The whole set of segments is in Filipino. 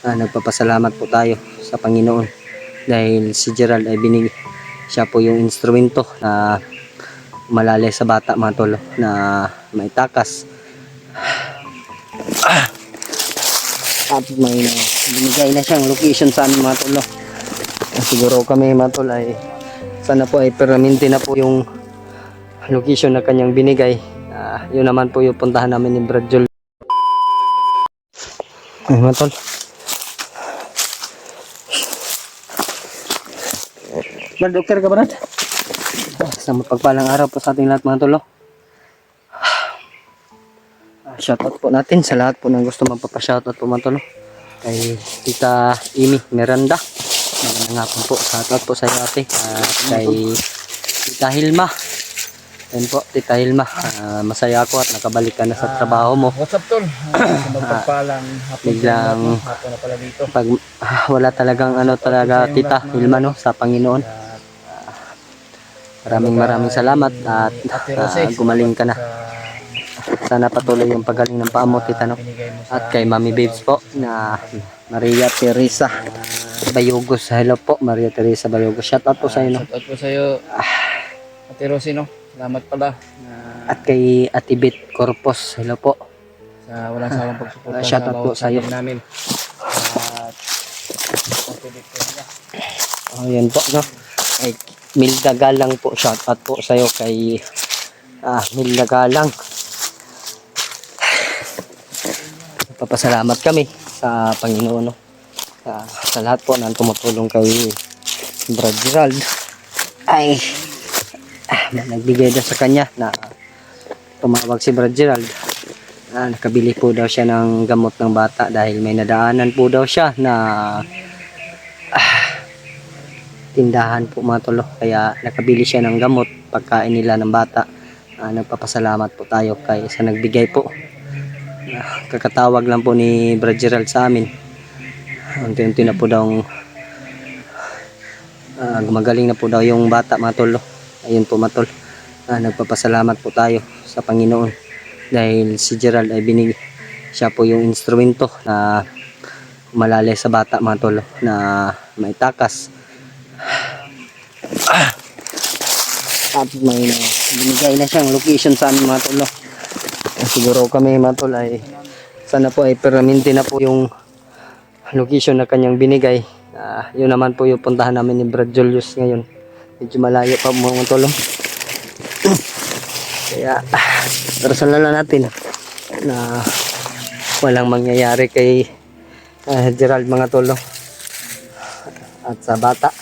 Nagpapasalamat po tayo sa Panginoon dahil si Gerald ay siya po yung instrumento na umalalay sa bata mga tol na maitakas at may binigay na siyang location sa amin mga tol. Siguro kami mga tol ay sana po ay permanente na po yung location na kanyang binigay. Yun naman po yung puntahan namin ni Brad Jol. Ay mga tol, Brad, doktor ka Brad? Sa mapagpalang araw po sa ating lahat mga tol. Shoutout po natin sa lahat po ng gusto magpapa-shoutout po mga tol. Kay Tita Amy Miranda, magandang hapon po. Shoutout po sa iyo ate. Kay Tita Hilma, yan po Tita Hilma, masaya ako at nakabalik ka na sa trabaho mo. What's up tol? Sa magpagpalang hapon Biglang na pala dito. pag wala talagang ano talaga Tita Hilma no sa Panginoon. Maraming salamat at gumaling ka na. Sana patuloy yung pagaling ng paa mo Tita no. At kay Mami Babes po na Maria Teresa Bayogos. Hello po Maria Teresa Bayogos. Shout out po sa iyo no. Shout out po sa iyo. Ate Rosie no. Salamat pala. At kay Ate Beth Corpus. Hello po. Sa walang sawang pagsuporta shout out po sa iyo namin. At yan po no. Kay Milda Galang po. Shout out po sa iyo kay Milda Galang. Papasalamat kami sa Panginoon no? Sa lahat po na tumutulong kay Brad Gerald ay nagbigay daw sa kanya na tumawag si Brad Gerald. Nakabili po daw siya ng gamot ng bata dahil may nadaanan po daw siya na tindahan po mga tolo, kaya nakabili siya ng gamot pagkain nila ng bata. Nagpapasalamat po tayo kay sa nagbigay po. Kakatawag lang po ni Brad Gerald sa amin. Unti-unti na po daw gumagaling na po daw yung bata mga tol. Ayun po mga tol. Nagpapasalamat po tayo sa Panginoon dahil si Gerald ay siya po yung instrumento na umalalay sa bata mga tol na maitakas. At may binigay na siyang location sa amin mga tol. Siguro kami mga tol ay sana po ay permanente na po yung location na kanyang binigay. Yun naman po yung puntahan namin ni Brad Julius ngayon. Medyo malayo pa mga tol. Kaya darasan lang natin na walang mangyayari kay Gerald mga tol at sa bata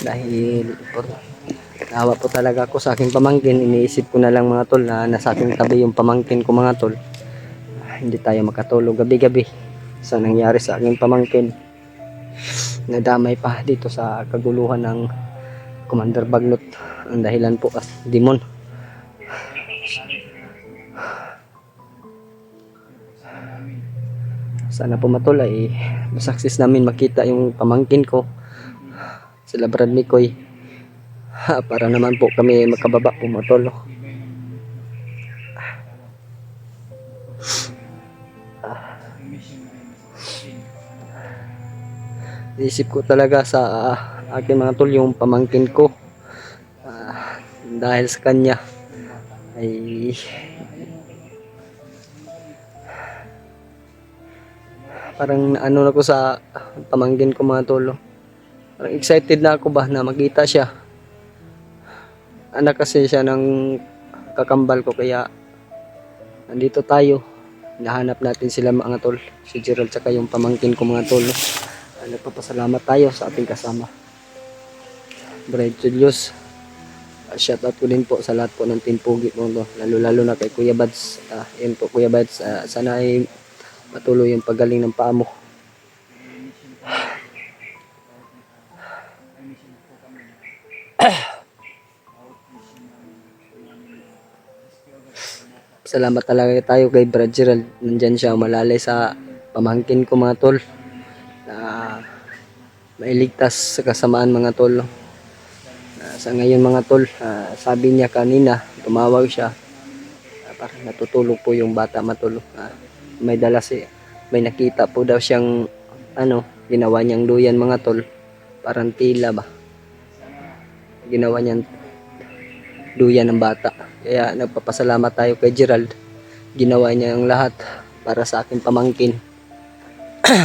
dahil nawa po talaga ako sa aking pamangkin. Iniisip ko na lang mga tol na nasa aking tabi yung pamangkin ko mga tol. Hindi tayo makatulog gabi-gabi sa nangyari sa aking pamangkin. Nadamay pa dito sa kaguluhan ng Commander Baglot. Ang dahilan po as demon. Sana po matol ay masaksis namin makita yung pamangkin ko sila Brad Mikoy. Para naman po kami makababa po matol. Isip ko talaga sa aking mga tol yung pamangkin ko. Dahil sa kanya ay parang ano na ko sa pamangkin ko mga tol. Parang excited na ako ba na makita siya. Anak kasi siya ng kakambal ko kaya nandito tayo. Nahanap natin sila mga tol. Si Gerald tsaka yung pamangkin ko mga tol. Nagpapasalamat tayo sa ating kasama Brad Julius. Shoutout ko din po sa lahat po ng Team Pugi po, no? Lalo na kay Kuya Bads. Yun po Kuya Bads, sana ay patuloy yung paggaling ng paa mo. Salamat talaga tayo kay Brad Gerald. Nandyan siya umalalay sa pamangkin ko mga tol na mailigtas sa kasamaan mga tol. Sa ngayon mga tol, sabi niya kanina, tumawag siya, parang natutulog po yung bata matulog. May nakita po daw siyang ginawa niyang duyan mga tol. Parang tila ba. Ginawa niyang duyan ng bata. Kaya nagpapasalamat tayo kay Gerald. Ginawa niya ang lahat para sa aking pamangkin.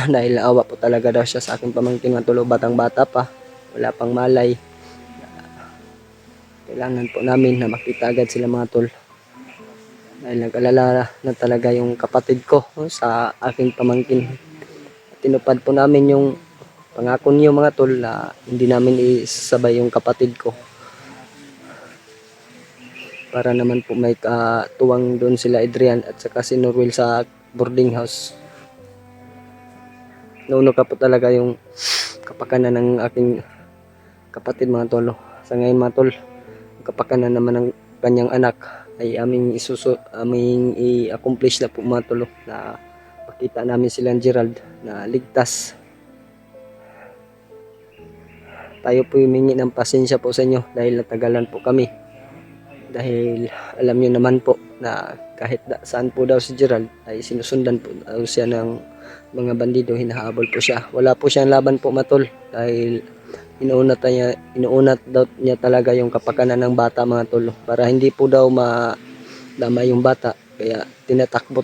Dahil naawa po talaga daw siya sa aking pamangkin mga tol. Batang bata pa. Wala pang malay. Kailangan po namin na makita agad sila mga tol. Dahil nag-alala na talaga yung kapatid ko sa aking pamangkin. Tinupad po namin yung pangako niyo mga tol na hindi namin isasabay yung kapatid ko. Para naman po may katuwang doon sila Adrian at saka si Norwil sa boarding house. Nauno ka po talaga yung kapakanan ng aking kapatid mga tolo. Sa ngayon mga tol, kapakanan naman ng kanyang anak ay aming i-accomplish na po mga tolo, na makita namin silang Gerald na ligtas. Tayo po humingi ng pasensya po sa inyo dahil natagalan po kami. Dahil alam niyo naman po na kahit saan po daw si Gerald ay sinusundan po daw siya ng mga bandido, hinahabol po siya. Wala po siyang laban po matol dahil inuunat daw niya talaga yung kapakanan ng bata mga tol, para hindi po daw madama yung bata. Kaya takbo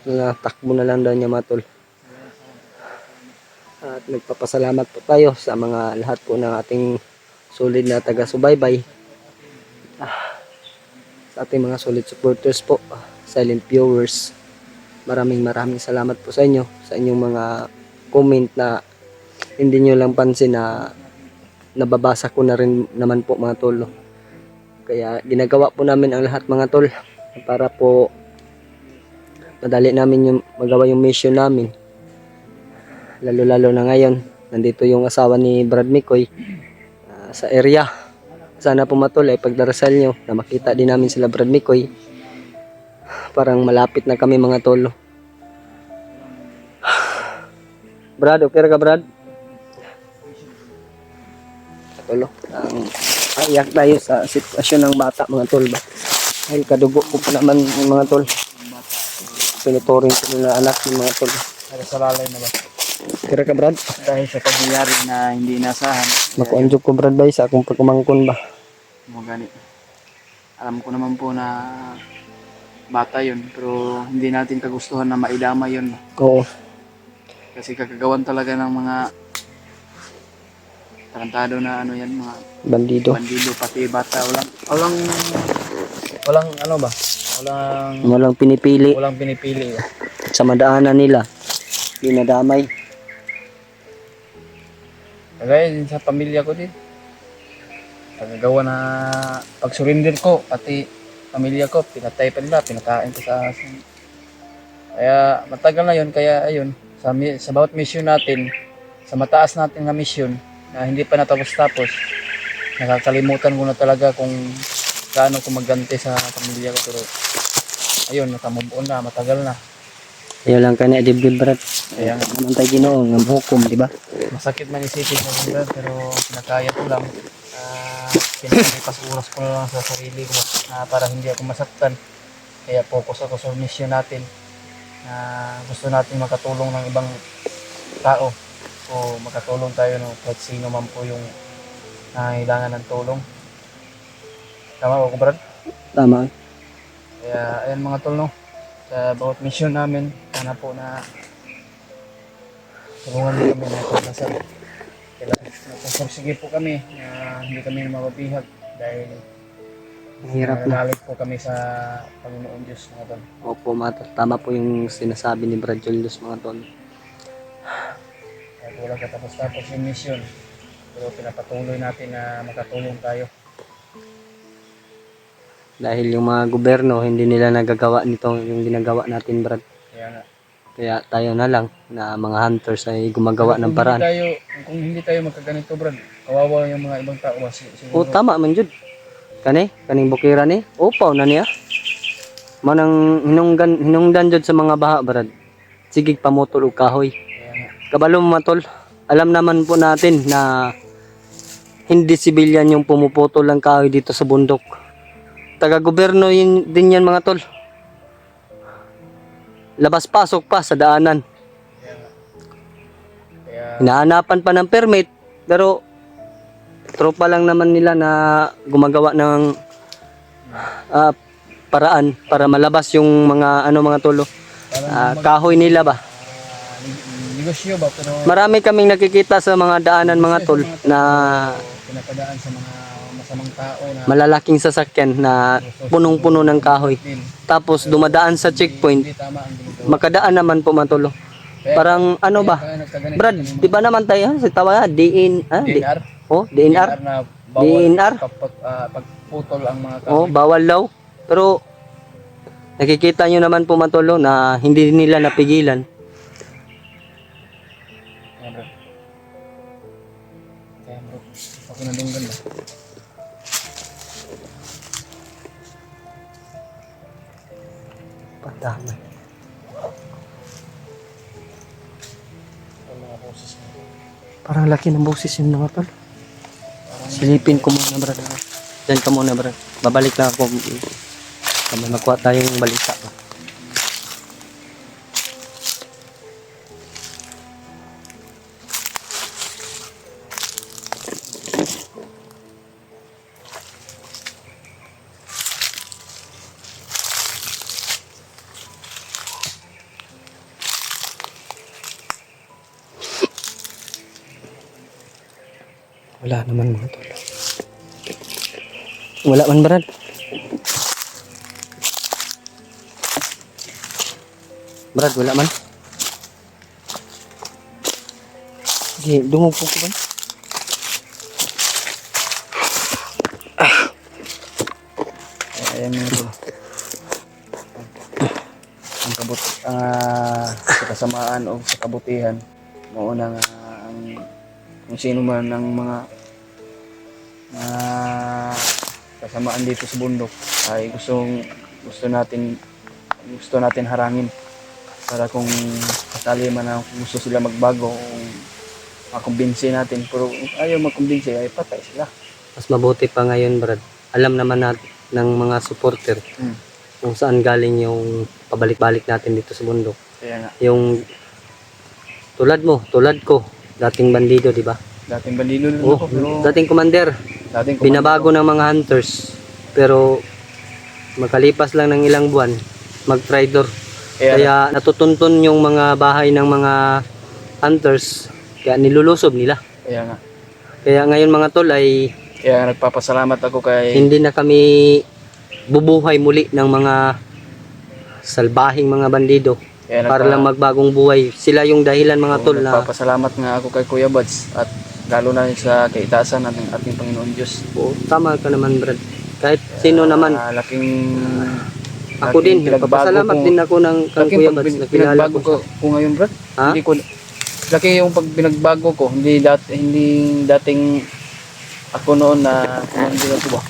na lang daw niya mga tol. At nagpapasalamat po tayo sa mga lahat po ng ating solid na taga-subaybay. Sa ating mga solid supporters po, silent viewers, maraming salamat po sa inyo, sa inyong mga comment na hindi nyo lang pansin na nababasa ko na rin naman po mga tol. Kaya ginagawa po namin ang lahat mga tol para po madali namin yung magawa yung mission namin. Lalo na ngayon, nandito yung asawa ni Brad Mikoy sa area. Sana po matol ay pagdarasal nyo na makita din namin sila Brad Mikoy. Parang malapit na kami mga tolo. Brad, okay ka Brad? Tolo, aiyak tayo sa sitwasyon ng bata mga tol ba? Dahil kadugo ko pa naman yung mga tol. Pinuturing ko nila anak ng mga tol. Sa lalay na ba? Kira ka Brad? Dahil sa pagyayari na hindi inasahan. Makuanjok ko Brad ba sa akong pagkumangkon ba? Mo gani. Alam ko naman po na bata yun, pero hindi natin kagustuhan na maidama yun. Oo. Kasi kakagawan talaga ng mga tarantado na ano yan, mga Bandido. pati bata. Walang ano ba? Walang pinipili Walang pinipili. sa madaanan nila. Pinadamay. Kagaya din sa pamilya ko din. Pagagawa na pag-surrender ko, pati pamilya ko, pinatay pa nila, pinakain ko sa asin. Kaya matagal na yun, kaya ayun, sa bawat mission natin, sa mataas natin na mission, na hindi pa natapos-tapos, nakakalimutan ko na talaga kung gaano ko magganti sa pamilya ko. Pero ayun, nakamove on na, matagal na. Ayaw lang ka na dibdib Brad. Kaya Naman tayo Ginoo nga hukom, di ba? masakit man isipin ko nila, pero kinakaya ko lang. Pinalipas oras ko na lang sa sarili ko para hindi ako masaktan. Kaya focus ako sa mission natin. Gusto natin makatulong ng ibang tao. O makatulong tayo kahit sino man po yung nangailangan ng tulong. Tama ba ko Brad? Tama. Kaya ayan mga tol, no? Sa bawat mission namin, sana po na tulungan din kami na pagkasal. Nagpupursige po kami na hindi kami mababihag dahil Mahirap na. nagalit po kami sa Panginoon Diyos mga tol. Opo, tama po yung sinasabi ni Brad Julius mga tol. Kaya wala katapos-tapos yung mission, pero pinapatuloy natin na makatulong tayo. Dahil yung mga gobyerno hindi nila nagagawa nito yung ginagawa natin Brad. Kaya nga, Kaya tayo na lang na mga hunters ay gumagawa ng paraan. Kung hindi tayo magkaganito Brad, kawawa yung mga ibang tao. O tama man jud. Kaning bukira ni. Upaw na niya. Manang hinungdan jud sa mga baha Brad. Sigig pamutol og kahoy. Kaya nga, Kabalo mo matol. Alam naman po natin na hindi sibilyan yung pumuputol ng kahoy dito sa bundok. Taga-gobyerno din yan mga tol. Labas-pasok pa sa daanan. kaya Hinaanapan pa ng permit, pero tropa lang naman nila na gumagawa ng paraan para malabas yung mga tolo. Kahoy nila ba? Negosyo ba, pero Marami kaming nakikita sa mga daanan mga tol na pinapadaan sa mga masamang tao na malalaking sasakyan na punong-puno ng kahoy. Tapos dumadaan sa checkpoint, hindi tama ang ginagawa. makadaan naman po matolo. Parang ano ba? Kaya nagkaganito Brad, di ba naman tayo sa tawa DNR? DNR? na bawal DNR? kapag pagputol ang mga Oh, bawal daw. Pero nakikita nyo naman po matolo na hindi nila napigilan. Kaya bro. Ako nalunggan ba? Patama. Ang mga boses mo. Parang laki ng boses yun mga tol. Silipin ko muna brad. Diyan ka muna brad. Babalik lang ako. Kami magkuha tayong balita ba. Wala naman mga tol. Wala man brad. Brad, wala man. Sige, dungog po ko ba? Ayan mo ito. Ang sa kasamaan o sa kabutihan, mauna nga ang kung sino man ang mga kasamaan dito sa bundok ay gusto natin harangin para kung kasali man ang gusto sila magbago o makumbinsi natin, pero kung ayaw makumbinsi ay patay sila. Mas mabuti pa ngayon, Brad. Alam naman natin ng mga supporter kung saan galing yung pabalik-balik natin dito sa bundok. Kaya nga, Yung tulad ko, dating bandido, di ba? dating bandido lang Oh, ako, pero dating commander. dating Binabago ng mga hunters. Pero makalipas lang ng ilang buwan, mag-traitor. Kaya natutuntun yung mga bahay ng mga hunters. Kaya nilulusob nila. Kaya nga, Kaya ngayon mga tol ay kaya nagpapasalamat ako kay hindi na kami bubuhay muli ng mga salbahing mga bandido para lang magbagong buhay. Sila yung dahilan mga tol na nagpapasalamat nga ako kay Kuya Buds at lalo na sa kaitasan ng ating Panginoon Diyos. tama ka naman Brad. Kahit sino naman. Laking Ako din, nagpapasalamat din ako ng kang Kuya Buds. Nakilala pinagbago ko. ko ngayon, Brad. Ha? Hindi ko laki yung pag binagbago ko, hindi dating ako noon na hindi na ba.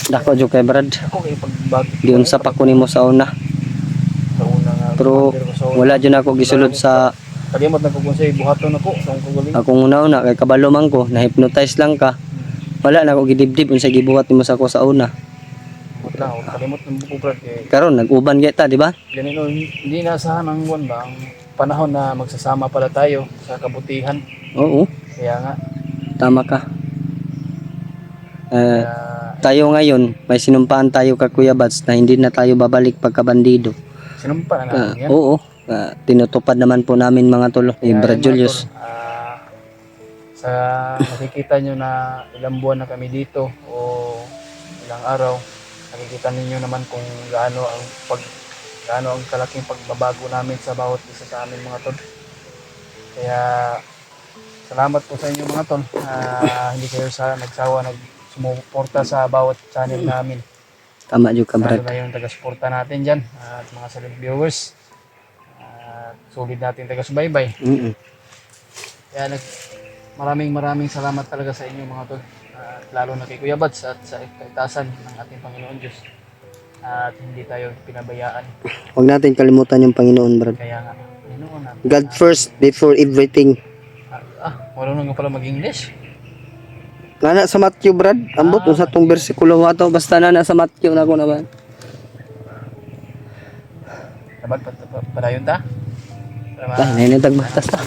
Dako jo kay Brad. Ako kay pagbago. Diyon sa pa ko nimo sa una. Sa una nga. Pero wala dyan ako gisulod sa kalimot na ko kung say buhaton ako sa akong kagaling. akong una kay kabalo man ko, na-hypnotize lang ka. Wala na ako gidibdib unsa gibuhat nimo sa ako sa una. Wala, kalimot ng buko, Brad. Kay Karon nag-uban kita, di ba? ganito, hindi naasahan ng buwan ba ang panahon na magsasama pala tayo sa kabutihan. Oo, Kaya nga, tama ka. kaya, Tayo ngayon, may sinumpaan tayo kay Kuya Buds na hindi na tayo babalik pagkabandido. sinumpa na natin yan. Oo, tinutupad naman po namin mga tolo ni Kaya Brad yun, mga Julius. tol, sa nakikita nyo na ilang buwan na kami dito o ilang araw, nakikita ninyo naman kung gaano ang kalaking pagbabago namin sa bawat isa sa amin mga tol. Kaya salamat po sa inyo mga tol. Hindi kayo nagsawa sumuporta sa bawat channel namin. Tama jo ka Lalo Brad. na yung taga-suporta natin dyan at mga solid viewers. Solid natin taga-subaybay. Kaya maraming salamat talaga sa inyo mga tol. At lalo na kay Kuya Buds at sa kaitasan ng ating Panginoon Diyos. At hindi tayo pinabayaan. Huwag natin kalimutan yung Panginoon, Brad. Kaya nga, Panginoon natin. God first before everything. Marunong nga pala mag-English. Nana sa Matthew, Brad. Ambot sa tong bersikulo mo ato. Basta nana sa Matthew na ako naman. Dapat padayon ta? Dahil na yung tagbatas ta.